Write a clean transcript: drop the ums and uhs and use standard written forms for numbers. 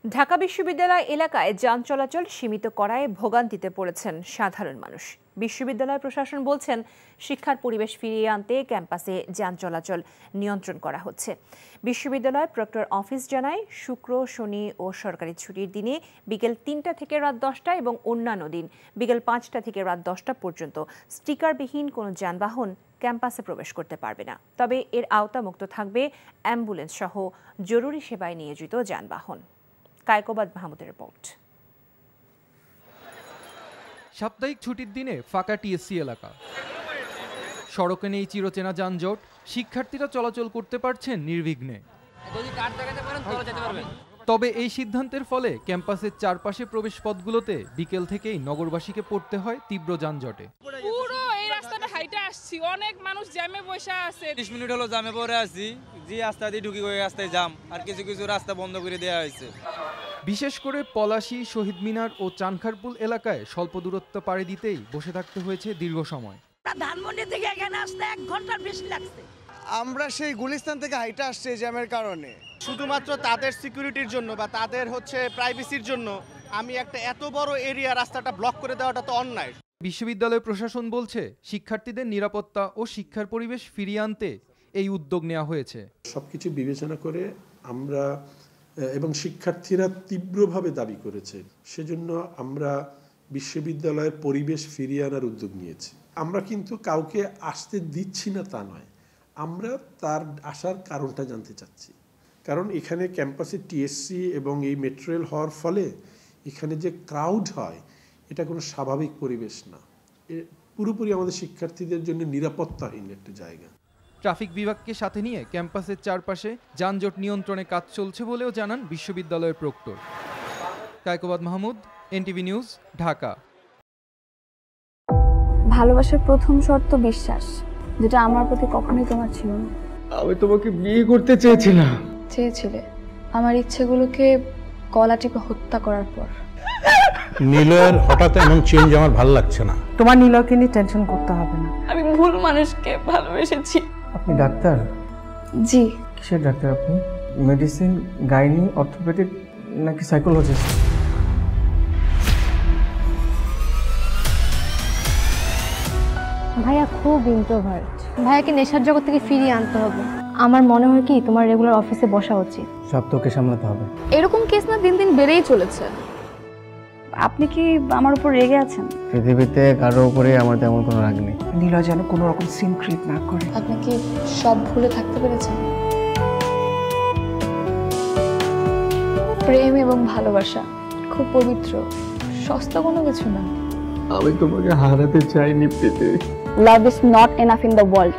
ঢাকা বিশ্ববিদ্যালয় এলাকায় যান চলাচল সীমিত করায় ভোগান্তিতে পড়েছেন সাধারণ মানুষ। বিশ্ববিদ্যালয় প্রশাসন বলছেন, শিক্ষার পরিবেশ ফিরিয়ে আনতে ক্যাম্পাসে যান চলাচল নিয়ন্ত্রণ করা হচ্ছে। বিশ্ববিদ্যালয় প্রক্টর অফিস জানায়, শুক্র, শনি ও সরকারি ছুটির দিনে বিকেল ৩টা থেকে রাত 10টা এবং অন্যান্য দিন বিকেল 5টা থেকে রাত 10টা পর্যন্ত স্টিকারবিহীন কোনো যানবাহন ক্যাম্পাসে প্রবেশ করতে পারবে না। তবে এর আওতামুক্ত থাকবে অ্যাম্বুলেন্স সহ জরুরি সেবায় নিয়োজিত যানবাহন। কায়কোবাদ মাহমুদের রিপোর্ট। সাপ্তাহিক ছুটির দিনে ফাঁকা টিএসসি এলাকা, সড়কে নেই চিরচেনা যানজট, শিক্ষার্থীরা চলাচল করতে পারছেন নির্বিঘ্নে। তবে এই সিদ্ধান্তের ফলে ক্যাম্পাসের চারপাশে প্রবেশ পথগুলোতে বিকেল থেকেই নগরবাসীকে পড়তে হয় তীব্র যানজটে। পুরো এই রাস্তাটা হাইটে আসছি, অনেক মানুষ জ্যামে বসে আছে। 30 মিনিট হলো জ্যামে পড়ে আছি, যে রাস্তা দিয়ে ঢুকি ওই রাস্তায় জ্যাম, আর কিছু কিছু রাস্তা বন্ধ করে দেওয়া হয়েছে। বিশেষ করে পলাশী, শহীদ মিনার ও চানখারপুল এলাকায় স্বল্প দূরত্ব পাড়ি দিতেই বসে থাকতে হয়েছে দীর্ঘ সময়। ধানমন্ডি থেকে এখানে আসতে 1 ঘন্টার বেশি লাগছে। আমরা সেই গুলিস্তান থেকে হাইটে আসছি জ্যামের কারণে। শুধুমাত্র তাদের সিকিউরিটির জন্য বা তাদের প্রাইভেসির জন্য আমি একটা এত বড় এরিয়া রাস্তাটা ব্লক করে দেওয়াটা তো অন্যায়। বিশ্ববিদ্যালয় প্রশাসন বলছে, শিক্ষার্থীদের নিরাপত্তা ও শিক্ষার পরিবেশ ফিরিয়ে আনতে এই উদ্যোগ নেওয়া হয়েছে। সবকিছু বিবেচনা করে আমরা এবং শিক্ষার্থীরা তীব্রভাবে দাবি করেছে, সেজন্য আমরা বিশ্ববিদ্যালয়ের পরিবেশ ফিরিয়ে আনার উদ্যোগ নিয়েছি। আমরা কিন্তু কাউকে আসতে দিচ্ছি না তা নয়, আমরা তার আসার কারণটা জানতে চাচ্ছি। কারণ এখানে ক্যাম্পাসে টিএসসি এবং এই মেট্রো রেল হওয়ার ফলে এখানে যে ক্রাউড হয়, এটা কোনো স্বাভাবিক পরিবেশ না। পুরোপুরি আমাদের শিক্ষার্থীদের জন্য নিরাপত্তাহীন একটা জায়গা। ট্রাফিক বিভাগকে সাথে নিয়ে ক্যাম্পাসের চারপাশে যানজট নিয়ন্ত্রণে কাজ চলছে বলেও জানান বিশ্ববিদ্যালয়ের proctor. Kaykobad Mahmud, NTV news, Dhaka. ভালোবাসার প্রথম শর্ত বিশ্বাস, যেটা আমার প্রতি কখনোই তোমার ছিল না। আমি তোমাকে বিয়ে করতে চেয়েছিলাম। চেয়েছিলে আমার ইচ্ছেগুলোকে গলা টিপে হত্যা করার পর। নিলয়ের হঠাৎ এমন চেঞ্জ আমার ভালো লাগছে না। তোমার নিলয়কে নিয়ে টেনশন করতে হবে না। আমি ভুল মানুষকে ভালোবেসেছি। আপনি ডাক্তার? জি। কিসের ডাক্তার আপনি? মেডিসিন, গাইনি, অর্থোপেডিক নাকি সাইকোলজিস্ট? ভাইয়া খুব ইন্ট্রোভার্ট। ভাইয়াকে নেশার জগৎ থেকে ফিরিয়ে আনতে হবে। আমার মনে হয় কি তোমার রেগুলার অফিসে বসা উচিত। সব তোকে সামলাতে হবে। এরকম কেস না দিন দিন বেড়েই চলেছে। আপনি কি আমার উপর রেগে আছেন? পৃথিবীতে কারো উপরে আমার তেমন কোনো রাগ নেই। নিলয় যেন কোনো রকম সিন ক্রিয়েট না করে। আপনি কি সব ভুলে থাকতে পেরেছেন? প্রেম এবং ভালোবাসা খুব পবিত্র, সস্তা কোনো কিছু না। আমি তোমাকে হারাতে চাইনি প্রীতি। Love is not enough in the world.